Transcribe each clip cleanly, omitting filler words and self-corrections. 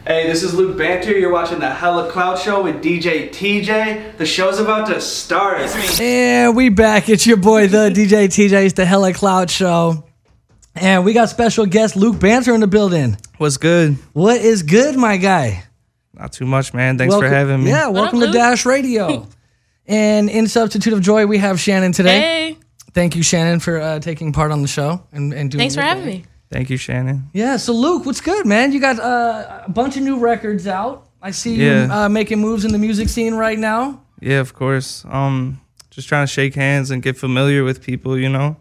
Hey, this is Luke Banter. You're watching the Hella Clout show with DJ TJ. The show's about to start. And we back. It's your boy, the DJ TJ. It's the Hella Clout show. And we got special guest Luke Banter in the building. What's good? What is good, my guy? Not too much, man. Thanks for having me. Yeah, welcome to Dash Radio. And in substitute of joy, we have Shannon today. Hey. Thank you, Shannon, for taking part on the show and doing. Thanks for having me. Thank you, Shannon. Yeah, so Luke, what's good, man? You got a bunch of new records out. I see you making moves in the music scene right now. Yeah, of course. Just trying to shake hands and get familiar with people, you know.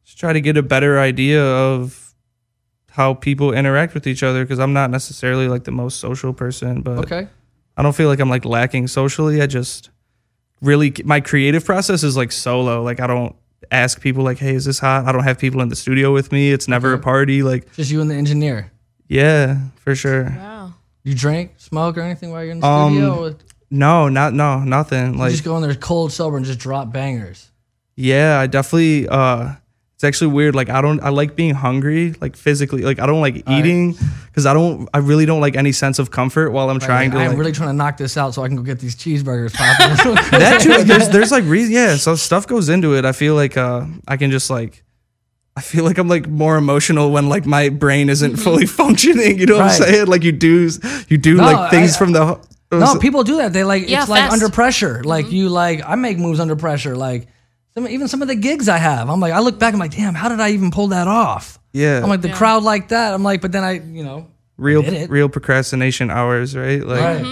Just try to get a better idea of how people interact with each other, because I'm not necessarily like the most social person, but I don't feel like I'm like lacking socially. I just really, my creative process is like solo. Like I don't ask people like, hey, is this hot? I don't have people in the studio with me. It's never a party. Like just you and the engineer. Yeah, for sure. Wow. You drink, smoke, or anything while you're in the studio? No, nothing. Like you just go in there cold, sober, and just drop bangers. Yeah, I definitely. It's actually weird. Like I like being hungry, like physically. Like I don't like eating because I really don't like any sense of comfort while I'm trying to. I'm really trying to knock this out so I can go get these cheeseburgers popping. That too. There's like reason. Yeah, so stuff goes into it. I feel like I can just like. I feel like I'm like more emotional when like my brain isn't fully functioning. You know what I'm saying? Like you do like things from the. No, people do that. They like it's fast. like under pressure. Like I make moves under pressure. Like. Even some of the gigs I have, I'm like, I look back, I'm like, damn, how did I even pull that off? Yeah. I'm like, the crowd like that. I'm like, but then I real procrastination hours, right? Like,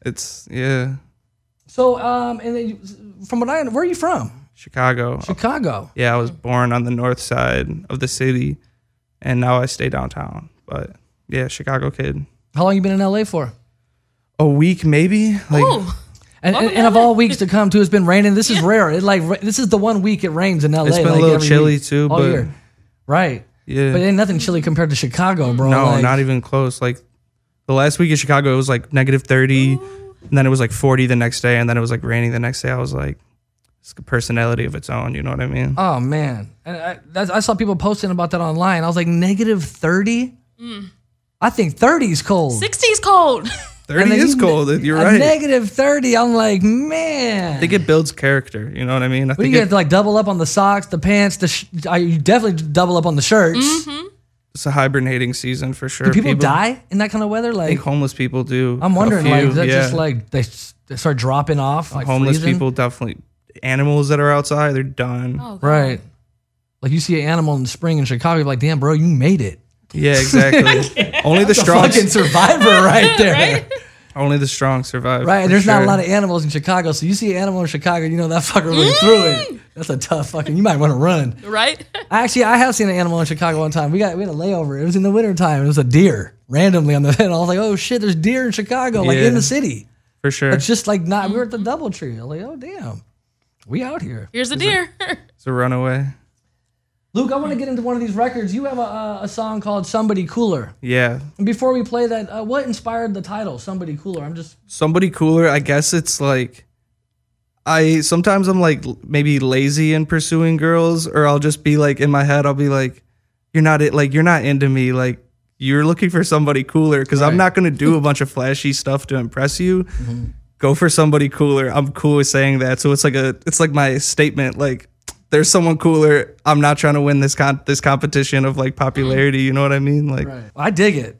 it's, So, and then from what where are you from? Chicago. Chicago. Yeah, I was born on the north side of the city, and now I stay downtown. But yeah, Chicago kid. How long you been in LA for? A week, maybe. Like. Ooh. And of all weeks to come, too, it's been raining. This is rare. This is the one week it rains in LA. It's been like a little chilly too, all but year. Right. Yeah. But ain't nothing chilly compared to Chicago, bro. No, like, not even close. Like the last week in Chicago, it was like -30, and then it was like 40 the next day, and then it was like raining the next day. I was like, it's a personality of its own. You know what I mean? Oh man, and I saw people posting about that online. I was like, -30. I think 30 is cold. 60 is cold. 30 is cold. You're right. -30. I'm like, man. I think it builds character. You know what I mean? I think you have to like double up on the socks, the pants. You definitely double up on the shirts. It's a hibernating season for sure. Do people die in that kind of weather? Like, I think homeless people do. I'm wondering, like, is that just like they start dropping off? Like homeless freezing? people definitely. Animals that are outside, they're done. Oh, right. Like you see an animal in the spring in Chicago, you're like, damn, bro, you made it. Yeah, exactly. Only the strong fucking survivor right there. Right? Only the strong survive. Right, and there's not a lot of animals in Chicago, so you see an animal in Chicago, you know that fucker went through it. That's a tough fucking. You might want to run. Right? Actually, I have seen an animal in Chicago one time. We had a layover. It was in the wintertime. It was a deer randomly on the head. I was like, oh shit, there's deer in Chicago, like in the city. For sure. It's just like not. We were at the DoubleTree. I was like, oh damn, we out here. Here's a deer. It's a runaway. Luke, I want to get into one of these records. You have a song called Somebody Cooler. Yeah. And before we play that, what inspired the title, Somebody Cooler? Somebody Cooler, I guess it's like, sometimes I'm like maybe lazy in pursuing girls, or I'll just be like, in my head, I'll be like, you're not into me. Like, you're looking for somebody cooler, because I'm not going to do a bunch of flashy stuff to impress you. Go for somebody cooler. I'm cool with saying that. So it's like my statement, like, there's someone cooler. I'm not trying to win this competition of like popularity. You know what I mean? Like, I dig it.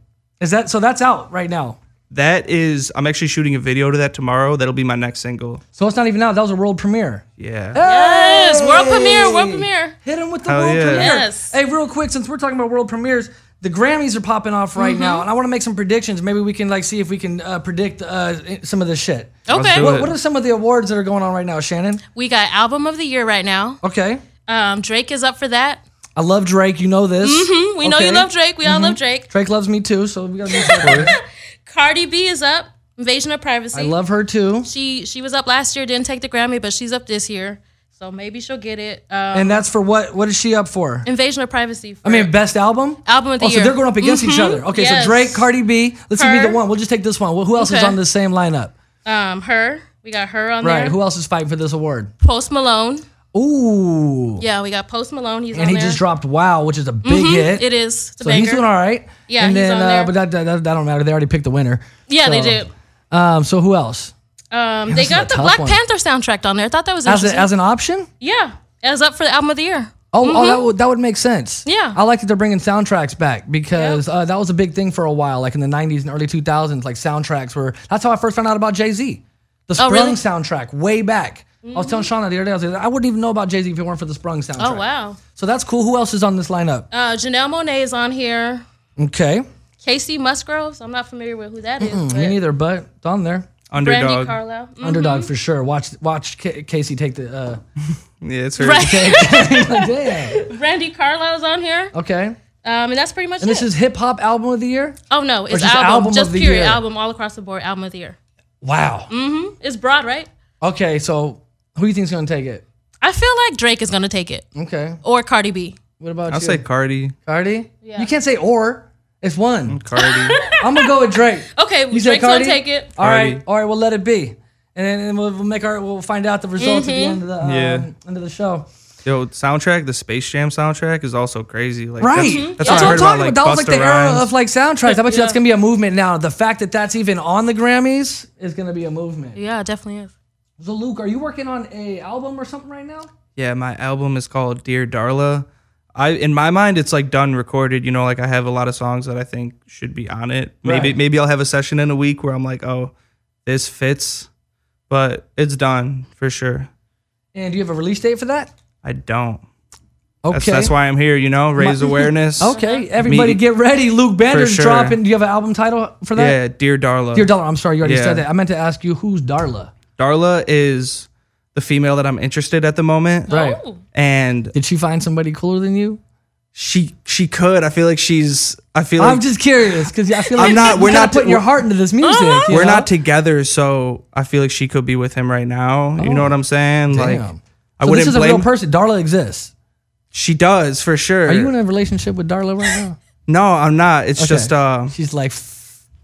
So that's out right now. That is, I'm actually shooting a video to that tomorrow. That'll be my next single. So it's not even out. That was a world premiere. Yeah. Yes, world premiere. Hit him with the world premiere. Yes. Hey, real quick, since we're talking about world premieres, the Grammys are popping off right now, and I want to make some predictions. Maybe we can like see if we can predict some of this shit. Okay. What are some of the awards that are going on right now, Shannon? We got Album of the Year right now. Okay. Drake is up for that. I love Drake. You know this. We know you love Drake. We all love Drake. Drake loves me too, so we got to be supportive. Cardi B is up. Invasion of Privacy. I love her too. She was up last year, didn't take the Grammy, but she's up this year. So maybe she'll get it. And that's for what? What is she up for? Invasion of Privacy. I mean, best album? Album of the year. So they're going up against each other. Okay, so Drake, Cardi B. Let's see either one. We'll just take this one. Who else is on the same lineup? Her. We got her on there. Right. Who else is fighting for this award? Post Malone. Ooh. Yeah, we got Post Malone. He's And on he there. just dropped Wow, which is a big hit. It is. It's a So banger. he's doing all right. Yeah, and he's then, on there. But that don't matter. They already picked the winner. Yeah, they So, did. So who else? They this is a got the tough Black one. Panther soundtrack on there. I thought that was As, interesting. as an option? Yeah, as up for the album of the year. Oh, that would make sense. Yeah. I like that they're bringing soundtracks back because that was a big thing for a while, like in the 90s and early 2000s. Like soundtracks were, that's how I first found out about Jay-Z. The Sprung really? soundtrack, way back. I was telling Shauna the other day, I was like, I wouldn't even know about Jay-Z if it weren't for the Sprung soundtrack. Oh, wow. So that's cool. Who else is on this lineup? Janelle Monáe is on here. Okay. Casey Musgroves. I'm not familiar with who that is. Me but neither, but it's on there. Brandy Underdog. Carlisle. Underdog for sure. Watch Casey take the. Yeah, it's her. Right. Damn. Brandy Carlisle's on here. Okay. And that's pretty much And it. this is hip hop album of the year. Oh, no. It's just album. album Just of the period. year? Album all across the board. Album of the year. Wow. It's broad, right? Okay, so who do you think's gonna take it? I feel like Drake is going to take it. Okay. Or Cardi B. What about I'll you? say Cardi. Cardi. Yeah. You can't say or. It's one. Cardi. I'm gonna go with Drake. Okay, You said Drake's going Cardi? to take it. All right. Cardi. We'll let it be, and then we'll find out the results at the end of the end of the show. Yo, soundtrack, the Space Jam soundtrack is also crazy. Like, Right. That's That's what I what I'm heard talking about. about. That was like the Busta era Rhymes. of like soundtracks. I bet you that's Yeah. gonna be a movement now. The fact that that's even on the Grammys is gonna be a movement. Yeah, it definitely is. So Luke, are you working on a album or something right now? Yeah, my album is called Dear Darla. In my mind, it's like done recorded. You know, like I have a lot of songs that I think should be on it. Maybe I'll have a session in a week where I'm like, oh, this fits, but it's done for sure. And do you have a release date for that? I don't. Okay. That's why I'm here. You know, raise awareness. Okay, everybody get ready. Luke Banter's sure. dropping. Do you have an album title for that? Yeah, Dear Darla. Dear Darla. I'm sorry, you already Yeah. said that. I meant to ask you, who's Darla? Darla is the female that I'm interested at the moment. Right. Oh. And Did she find somebody cooler than you? she could. I feel like I'm just curious because I feel like we're not putting your heart into this music. you we're know? not together, so I feel like she could be with him right now. You know what I'm saying? Like, Damn. I So wouldn't this is a blame. real person. Darla exists. She does for sure. Are you in a relationship with Darla right now? No, I'm not. It's Okay. just She's like,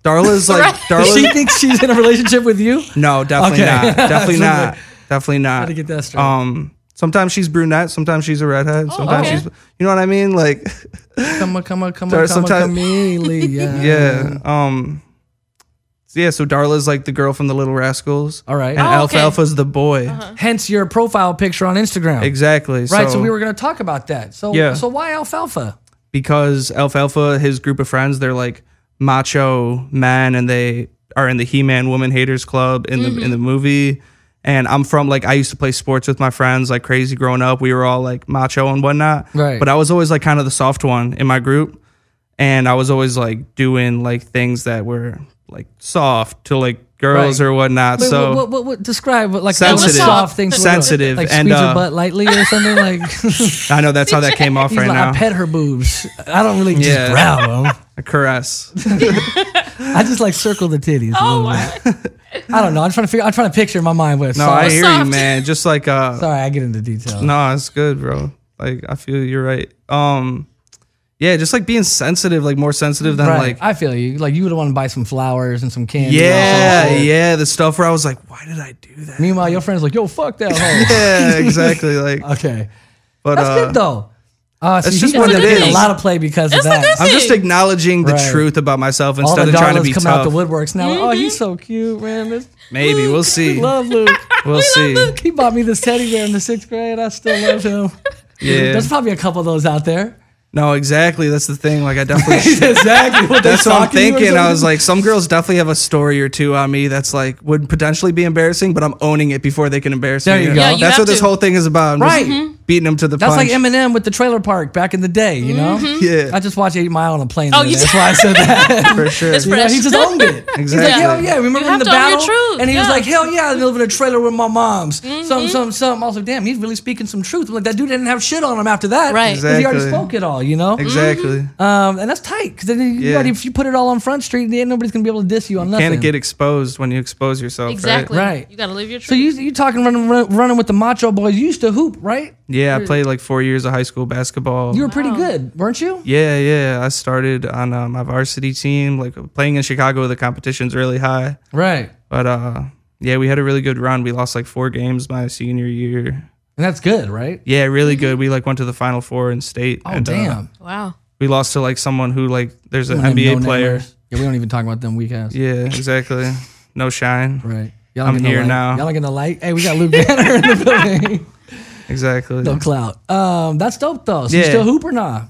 Darla's like Right. Darla. she thinks she's in a relationship with you? No, definitely Okay. not. Definitely not. Definitely not. Gotta get that straight. Sometimes she's brunette. Sometimes she's a redhead. Sometimes okay. she's. You know what I mean? Like, Come on, sometimes- chameleon. yeah. Yeah. So Darla's like the girl from the Little Rascals. All right. And Oh, okay. Alfalfa's the boy. Hence your profile picture on Instagram. Exactly. Right. So we were going to talk about that. So Yeah. So why alfalfa? because Alfalfa, his group of friends, they're like macho men, and they are in the He-Man Woman Haters Club in the movie. And I'm from, like, I used to play sports with my friends like crazy growing up. We were all like macho and whatnot. Right. But I was always like kind of the soft one in my group. And I was always like doing like things that were like soft to like girls Right. or whatnot. Wait, so what describe what like Sensitive. what soft things? Sensitive. Like And, squeeze her butt lightly or something like. I know that's how that came off He's right like, now. I pet her boobs. I don't really just Yeah. grab them. A caress. I just like circle the titties. a Oh, little wow. bit. I don't know. I'm trying to picture in my mind what. No, soft. I hear you, soft. man. Just like Sorry, I get into detail. no, it's good, bro. Like I feel you're right. Yeah, just like being sensitive, like more sensitive than Right. like I feel you. Like you would want to buy some flowers and some candy. or yeah, some shit. yeah, the stuff where I was like, why did I do that? Meanwhile, your friend's like, "Yo, fuck that hoe." Yeah, exactly. Like, Okay, but that's good though. So it's he's just gonna what it get a is. lot of play because of It's a that. good I'm just thing. acknowledging the Right. truth about myself All instead the of trying to dollars be coming out tough. the woodworks now. Oh, he's so cute, man. This Maybe we'll see. love Luke. We'll see. He bought me this teddy bear in the 6th grade. I still love him. Yeah. There's probably a couple of those out there. No, exactly. That's the thing. Like I definitely. Exactly. What That's what I'm thinking. I was like, some girls definitely have a story or two on me that's like would potentially be embarrassing, but I'm owning it before they can embarrass There me. you go. Yeah, you That's have what this to. whole thing is about. I'm Right. just beating them to the That's punch. like Eminem with the trailer park back in the day, you know? Yeah. I just watched 8 Mile on a plane. Oh, the other you day. That's why I said that. For sure. It's You know, fresh. he just owned it. He's like, Exactly. hell yeah. Remember You in have the to own your battle? truth, And he was yeah. like, hell yeah, I live in a trailer with my moms. Something. I was like, damn, he's really speaking some truth. I'm like, that dude didn't have shit on him after that. Right. 'Cause he already Exactly. spoke it all, you know? Exactly. And that's tight. Because then you Yeah. already, if you put it all on Front Street, then nobody's going to be able to diss you on nothing. Can't get exposed when you expose yourself. Exactly. Right. You got to live your truth. So you talking running with the Macho Boys. You used to hoop, right? Right? Yeah, I played like 4 years of high school basketball. You were pretty good, weren't you? Yeah. I started on my varsity team. Like playing in Chicago, the competition's really high. Right. But yeah, we had a really good run. We lost like 4 games my senior year. And that's good, right? Yeah, really good. We like went to the Final Four in state. Oh, and, Wow. we lost to like someone who like there's an We don't NBA name player. no-namers. Yeah, we don't even talk about them weak ass. Yeah, exactly. No shine. Right. Y'all I'm don't get here no light. now. Y'all don't get no light. Hey, we got Luke Banter in the building. Exactly. No clout. That's dope though. So you Yeah. still hoop or nah?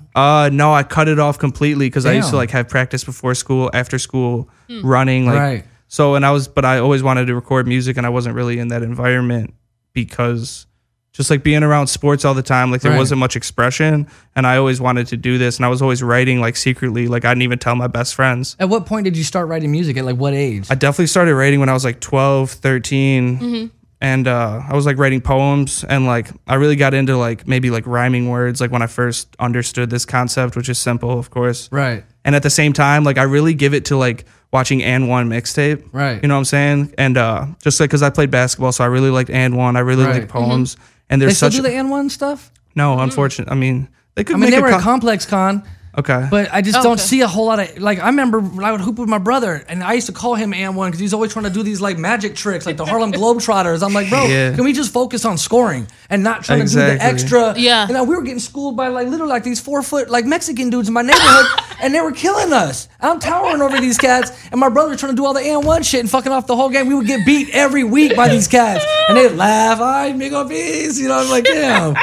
No, I cut it off completely because I used to Damn. like have practice before school, after school, running. Like, Right. So, but I always wanted to record music, and I wasn't really in that environment because just like being around sports all the time, like there Right. wasn't much expression, and I always wanted to do this, and I was always writing like secretly, like I didn't even tell my best friends. At what point did you start writing music? At like what age? I definitely started writing when I was like 12, 13. And I was like writing poems, and like I really got into like maybe like rhyming words, like when I first understood this concept, which is simple, of course. Right. And at the same time, like I really give it to like watching And One mixtape. Right. You know what I'm saying? And just like because I played basketball, so I really liked And One. I really Right. liked poems. And They there's still such do the N1 stuff? no, unfortunate. I mean, they could I mean, make they were a at Complex Con, okay. but I just don't okay. see a whole lot of, like, I remember when I would hoop with my brother, and I used to call him N1 because he's always trying to do these, like, magic tricks, like the Harlem Globetrotters. I'm like, bro, Yeah. can we just focus on scoring and not trying to do the Exactly. extra? Yeah. You know, we were getting schooled by, like, literally, like, these 4-foot, like, Mexican dudes in my neighborhood, and they were killing us. I'm towering over these cats, and my brother trying to do all the N1 shit and fucking off the whole game. We would get beat every week by these cats, and they'd laugh, "Ay, amigo, peace," you know, I'm like, damn.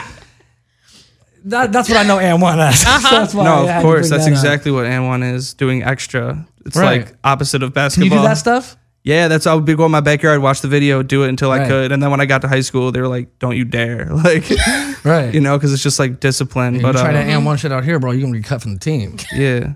That's what I know And1 as. That's why no, I had of to course, bring that's that up. exactly what And One is, doing extra. It's Right. like opposite of Can basketball. you do that stuff? Yeah, that's I would be going in my backyard, watch the video, do it until I Right. could, and then when I got to high school, they were like, "Don't you dare!" Like, Right. you know, because it's just like discipline. You But try that And1 shit out here, bro, you're gonna get cut from the team. yeah,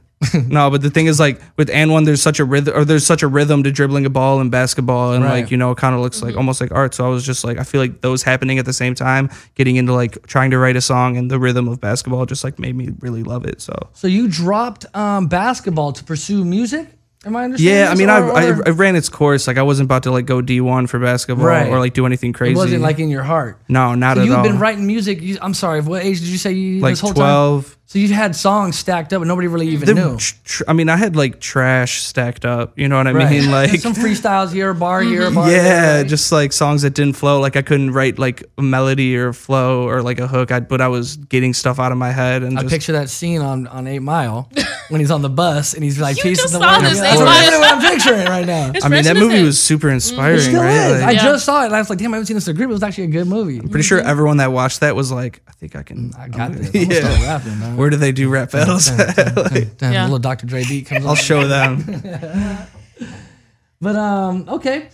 no. But the thing is, like with And One, there's such a rhythm to dribbling a ball in basketball, and Right. like you know, it kind of looks like almost like art. So I was just like, I feel like those happening at the same time, getting into like trying to write a song and the rhythm of basketball, just like made me really love it. So. So you dropped basketball to pursue music? Am I understanding? Yeah, I this? mean, Or- I ran its course. Like, I wasn't about to like go D1 for basketball Right. or like do anything crazy. It wasn't like in your heart. no, not So at you've all. been writing music. I'm sorry. What age did you say you like this whole 12. time? So you've had songs stacked up and nobody really even The knew. I mean, I had like trash stacked up. You know what I Right. mean? Like, some freestyles here, a bar here, a bar yeah, there. Right? just like songs that didn't flow. Like I couldn't write like a melody or a flow or like a hook. But I was getting stuff out of my head and I just picture that scene on 8 Mile when he's on the bus and he's like You piecing just the saw words this together. 8 That's Mile. literally what I'm picturing right now. It's I mean, fresh that in his movie head. was super inspiring, It still right? is. Like, I Yeah. just saw it and I was like, damn, I haven't seen this in a grip. It was actually a good movie. I'm pretty sure everyone that watched that was like, I think I can. I got this. I'm Yeah. gonna start rapping, man. Where do they do rap battles? Damn, Yeah. little Dr. Dre beat comes I'll on. show them. But okay.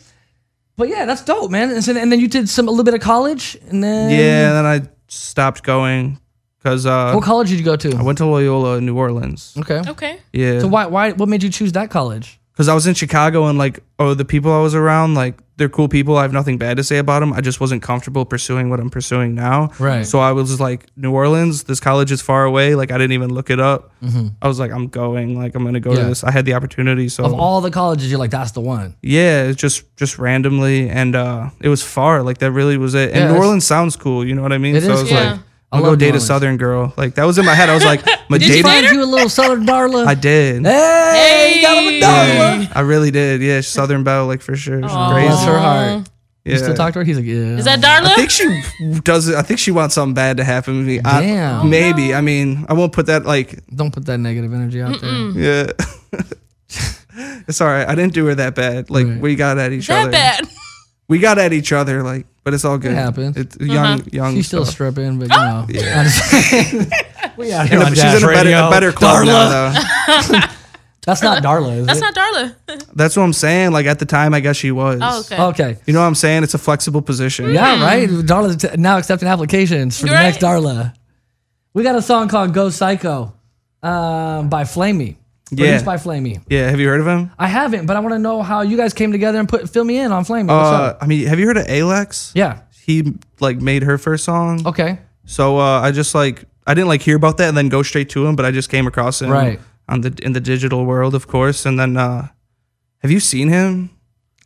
But yeah, that's dope, man. And then you did a little bit of college, and then Yeah, and then I stopped going because What college did you go I to? went to Loyola in New Orleans. Okay. Okay. Yeah. So what made you choose that college? Because I was in Chicago and like, the people I was around, like they're cool people. I have nothing bad to say about them. I just wasn't comfortable pursuing what I'm pursuing now. Right. So I was just like, New Orleans, this college is far away. Like I didn't even look it up. I was like, I'm going. Like I'm gonna go Yeah. to this. I had the opportunity. So Of all the colleges, you're like, that's the one. yeah, it's just randomly, and it was far. Like that really was it. And Yeah, New it's- Orleans sounds cool. You know what I mean? It so is I was cool. Yeah. like, I I'll love go New date a Orleans. Southern girl. Like that was in my head. I was like, I'm Did you dating. find Find you a little Southern Darla. I did. Hey, got him a Darla. Yeah, I really did. Yeah, Southern Belle, like for sure. She's Aw. crazy. Bless her heart. Yeah. You still talk to her? He's like, yeah. Is that Darla? I think she does it. I think she wants something bad to happen to me. Damn. Maybe. I mean, I won't put that like. Don't put that negative energy out there. Yeah. It's all right. I didn't do her that bad. Like Right. we got at each that other. bad? We got at each other. Like, but it's all good. It happens. It's young. She's still stuff. stripping, but you know. Yeah. I'm just saying. We out here on She's Jazz in a Radio. better club now, though. That's not Darla, is That's it? not Darla. That's what I'm saying. Like at the time, I guess she was. Oh, okay. Okay. You know what I'm saying? It's a flexible position. Yeah, right. Darla's now accepting applications for the Right. next Darla. We got a song called "Go Psycho" by Flamey. Produced by Flamey. Yeah. Have you heard of him? I haven't, but I want to know how you guys came together and fill me in on Flamey. What's up? I mean, have you heard of Alex? Yeah. He like made her first song. Okay. So I just like I didn't like hear about that and then go straight to him, but I just came across him Right. in the digital world, of course. And then have you seen him?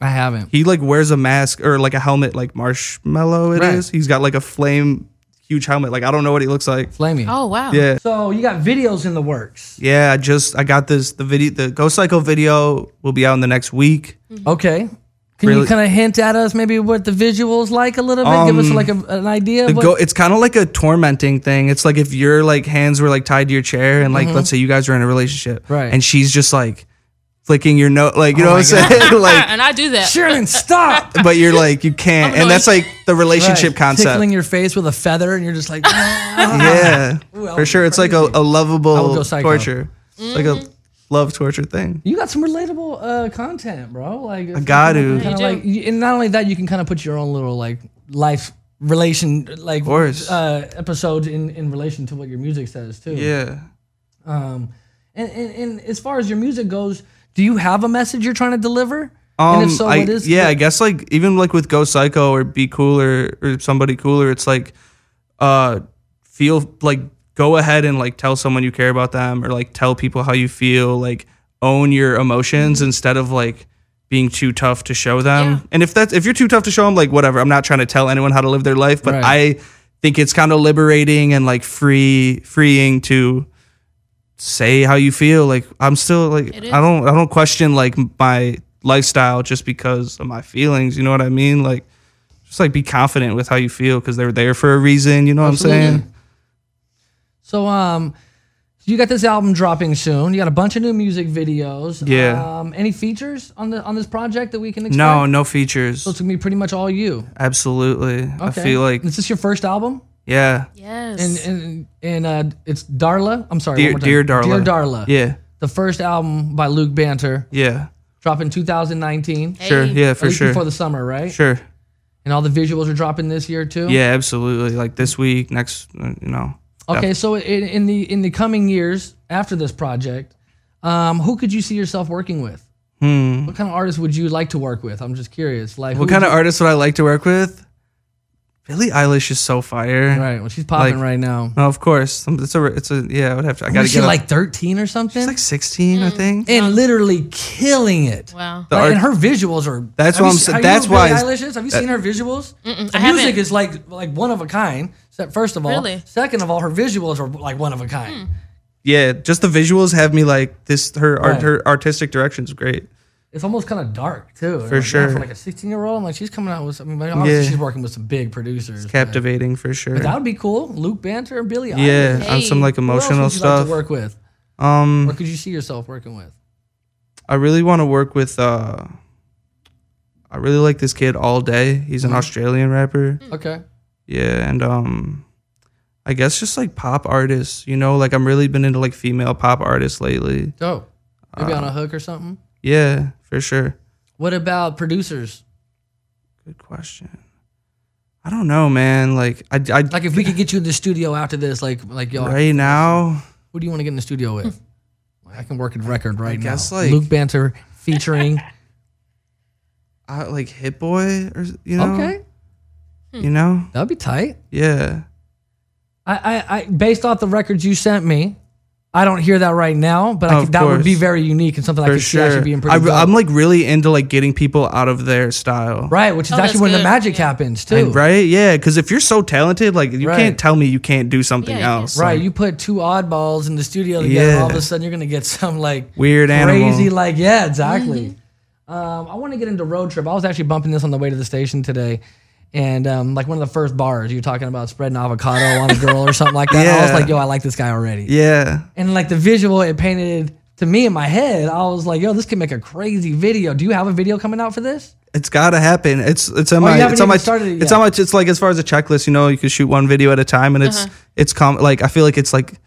I haven't. He like wears a mask or like a helmet, like Marshmallow. It is. Right. He's got like a flame, huge helmet. Like I don't know what he looks like. Flamey. Oh wow. Yeah. So you got videos in the works. Yeah, I got the Go Psycho video will be out in the next week. Okay. Can you kind of hint at us maybe what the visual's like a little bit? Give us like an idea. It's kind of like a tormenting thing. It's like if your like hands were like tied to your chair and like let's say you guys are in a relationship, right? And she's just like flicking your nose, like you know what I'm saying, like and I do that. Sharon, stop! But you're like you can't, and that's like the relationship concept. Tickling your face with a feather, and you're just like, yeah, for sure. It's like a lovable torture, like a love torture thing. You got some relatable content, bro. Like I got to. And not only that, you can kind of put your own little like life relation like episodes in relation to what your music says too. Yeah. And as far as your music goes, do you have a message you're trying to deliver? And if so, what is? Yeah, I guess like even like with Go Psycho or Be Cooler or Somebody Cooler, it's like feel like go ahead and like tell someone you care about them or like tell people how you feel, like own your emotions instead of like being too tough to show them. Yeah. And if you're too tough to show them, like whatever, I'm not trying to tell anyone how to live their life, but I think it's kind of liberating and like freeing to say how you feel. Like I'm still like I don't question like my lifestyle just because of my feelings, you know what I mean? Like just like be confident with how you feel because they're there for a reason, you know what I'm saying? So you got this album dropping soon. You got a bunch of new music videos. Yeah. Any features on this project that we can expect? No features. So it's gonna be pretty much all you. Absolutely. Okay. I feel like is this your first album? Yeah. Yes. And it's Darla. I'm sorry. Dear Darla. Dear Darla. Yeah. The first album by Luke Banter. Yeah. Dropping 2019. Hey. Sure. Yeah, for sure. Before the summer, right? Sure. And all the visuals are dropping this year too. Yeah, absolutely. Like this week, next, you know. Okay, so in the coming years after this project, who could you see yourself working with? What kind of artists would you like to work with? I'm just curious. Like, what kind of artists would I like to work with? Billie Eilish is so fire. Right. Well, she's popping right now. No, of course. It's a yeah. I would have to. I gotta get like 13 or something. She's like 16, I think, and literally killing it. Wow. And her visuals are. That's what I'm saying. That's why. Billie Eilish is. Have you seen her visuals? The music is like one of a kind. First of all, really? Second of all, her visuals are like one of a kind. Yeah, just the visuals have me like this. Her artistic direction is great. It's almost kind of dark too. For sure. For like a 16-year-old, I'm like, she's coming out with. I mean, obviously she's working with some big producers. It's captivating for sure. But that would be cool. Luke Banter and Billie Eilish. Yeah, on some like emotional Who else would you stuff. like to work with? Or could you see yourself working with? I really want to work with. I really like this kid All Day. He's an Australian rapper. Okay. Yeah, and I guess just like pop artists. You know, like I'm really been into like female pop artists lately. Dope. Maybe on a hook or something. Yeah, for sure. What about producers? Good question. I don't know, man. Like I like if we could get you in the studio after this, like yo, right now. Who do you want to get in the studio with? I can work a record right now. Like Luke Banter featuring like Hit Boy or you know. Okay. You know? That'd be tight. Yeah. I based off the records you sent me, I don't hear that right now, but that would be very unique and something I could see actually being pretty dope. I'm like really into like getting people out of their style. Right, which is actually when the magic happens too. Right, yeah, because if you're so talented, like you can't tell me you can't do something else. Right, like, you put two oddballs in the studio together, all of a sudden you're gonna get some like weird crazy animal. like exactly. I want to get into Road Trip. I was actually bumping this on the way to the station today. And like one of the first bars, you were talking about spreading avocado on a girl or something like that. I was like, yo, I like this guy already. Yeah. And like the visual it painted to me in my head, I was like, yo, this could make a crazy video. Do you have a video coming out for this? It's gotta happen. It's like as far as a checklist, you know, you can shoot one video at a time, and like I feel like it's like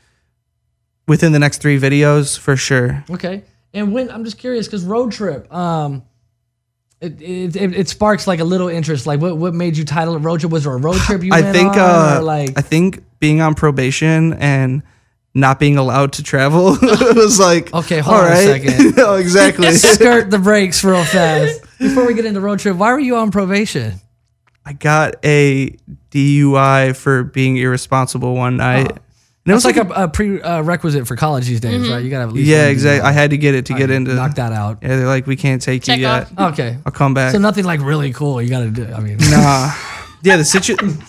within the next 3 videos for sure. Okay. And when I'm just curious because Road Trip, It sparks like a little interest. Like what made you title it Road Trip? Was there a road trip you went on? Or like? I think being on probation and not being allowed to travel was like, okay, hold on a second. No, exactly. Skirt the brakes real fast. Before we get into Road Trip, why were you on probation? I got a DUI for being irresponsible one night. And it was like a prerequisite for college these days, right? You gotta have at least exactly. I had to get it to get into knock that out. Yeah, they're like, we can't take you yet. Okay, I'll come back. So nothing like really cool. You gotta do. I mean, nah. Yeah, the situation.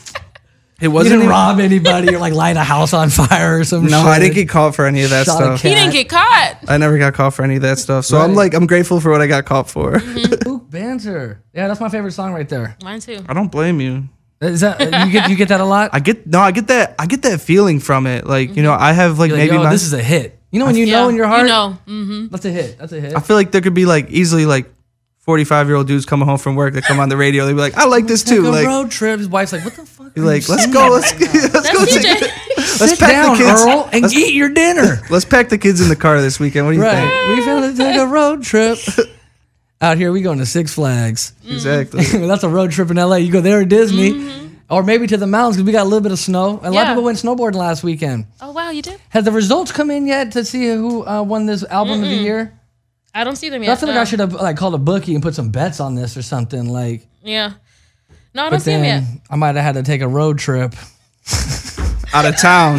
It wasn't. You didn't rob anybody or like light a house on fire or something. No, I didn't get caught for any of that stuff. He didn't get caught. I never got caught for any of that stuff. So I'm grateful for what I got caught for. Banter. Yeah, that's my favorite song right there. Mine too. I don't blame you. Is that you get that a lot? I get that feeling from it. Like, you know, I have like You're maybe this is a hit. You know when you know in your heart? You know. Mm-hmm. That's a hit. That's a hit. I feel like there could be like easily like 45-year-old dudes coming home from work that come on the radio. They'd be like, I like this too. Take a like road trip. His wife's like, what the fuck? You're like, let's go. Let's go. TJ. Sit down, Earl, and eat your dinner. Let's pack the kids in the car this weekend. What do you think? We finna take a road trip. Out here, we going to Six Flags. Exactly. That's a road trip in LA. You go there at Disney, or maybe to the mountains because we got a little bit of snow. A lot of people went snowboarding last weekend. Oh wow, you did? Has the results come in yet to see who won this album of the year? I don't see them yet. I feel like I should have like called a bookie and put some bets on this or something. Like, yeah. No, I don't see them yet. I might have had to take a road trip. Out of town.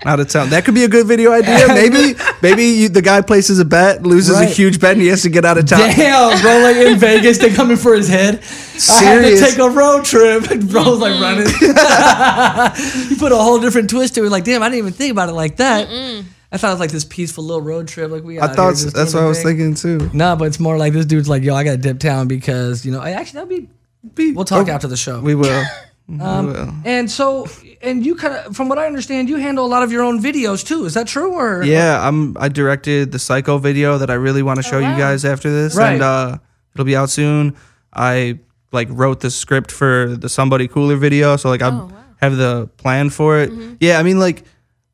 That could be a good video idea. Maybe the guy places a bet, loses a huge bet, and he has to get out of town. Damn, bro, like in Vegas, they coming for his head. Serious? I had to take a road trip. And bro's like running. You put a whole different twist to it. Like, damn, I didn't even think about it like that. I thought it was like this peaceful little road trip. Like we. I thought that's what I was thinking too. No, but it's more like this dude's like, yo, I got to dip town because, you know, actually that'd be. We'll talk after the show. We will. And so, and you kind of, from what I understand, you handle a lot of your own videos too. Is that true? Or yeah, I directed the Psycho video that I really want to show you guys after this, and it'll be out soon. I like wrote the script for the Somebody Cooler video, so like I have the plan for it. Yeah, I mean like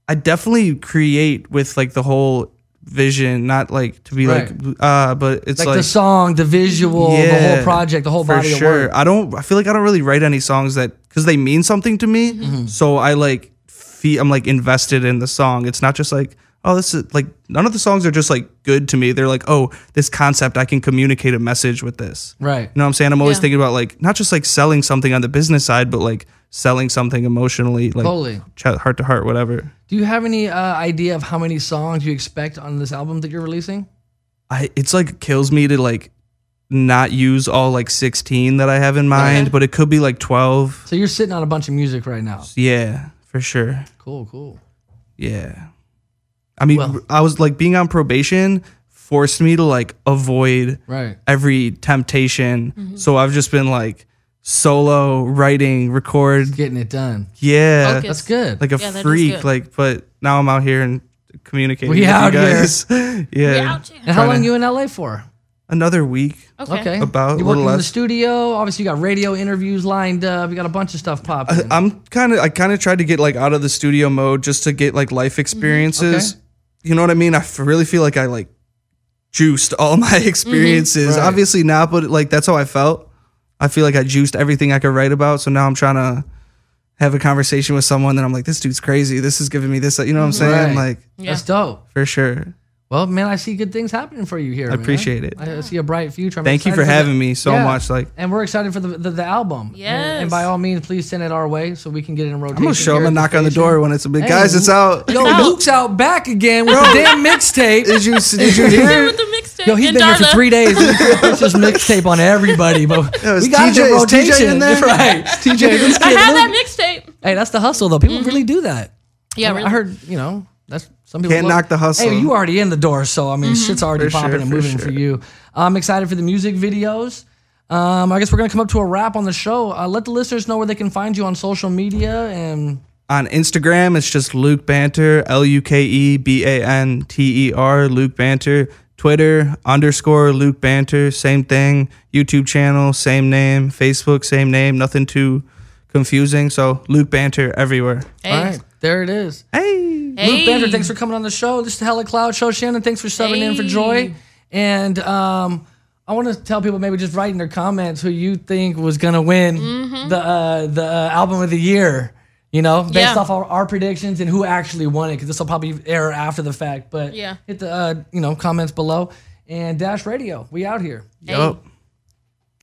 I definitely create with like the whole vision, not like to be like but it's like the song, the visual, the whole project, the whole body of work. I feel like I don't really write any songs that because they mean something to me, so I like I'm like invested in the song. It's not just like, oh, this is like, none of the songs are just like good to me. They're like, oh, this concept, I can communicate a message with this, right? You know what I'm saying? I'm always thinking about like not just like selling something on the business side, but like selling something emotionally, like heart to heart, whatever. Do you have any idea of how many songs you expect on this album that you're releasing? It's like kills me to like not use all like 16 that I have in mind, but it could be like 12. So you're sitting on a bunch of music right now. Yeah, for sure. Cool. Yeah. I mean, I was like being on probation forced me to like avoid every temptation. So I've just been like solo writing, record, just getting it done. Yeah, that's good. Like a freak, like. But now I'm out here and communicating with you out guys. Yeah. And how long are you in LA for? Another week. Okay. About you working in the studio. Obviously, you got radio interviews lined up. You got a bunch of stuff popping. I kind of tried to get like out of the studio mode just to get like life experiences. You know what I mean? I really feel like I like juiced all my experiences. Obviously not, but like that's how I felt. I feel like I juiced everything I could write about. So now I'm trying to have a conversation with someone that I'm like, this dude's crazy. This is giving me this. You know what I'm saying? Like, that's dope. For sure. Well, man, I see good things happening for you here. I appreciate it. I see a bright future. Thank you for having me so much. Like, and we're excited for the album. Yes. And by all means, please send it our way so we can get it in rotation. I'm gonna show him a knock on the door when it's a big guys. It's out. Yo, Luke's out back again with the damn mixtape. Did you hear? With the mixtape. Yo, he's been here for 3 days. It's just mixtape on everybody, but we got it in rotation. TJ in there? Right? TJ, this kid, I have that mixtape. Hey, that's the hustle though. People really do that. Yeah, really. I heard. That's. Some people can't knock the hustle. Hey, you already in the door, so I mean, shit's already popping and moving for you. I'm excited for the music videos. I guess we're gonna come up to a wrap on the show. Let the listeners know where they can find you on social media and on Instagram. It's just Luke Banter, LukeBanter, Luke Banter. Twitter _Luke Banter, same thing. YouTube channel, same name. Facebook, same name. Nothing too confusing. So Luke Banter everywhere. Hey. All right, there it is. Hey. Luke Banter, thanks for coming on the show. This is the Hella Clout Show. Shannon, thanks for subbing in for Joy. And I want to tell people maybe just write in their comments who you think was going to win the album of the year, based off our predictions and who actually won it, because this will probably air after the fact. But hit the comments below. And Dash Radio, we out here. Yup.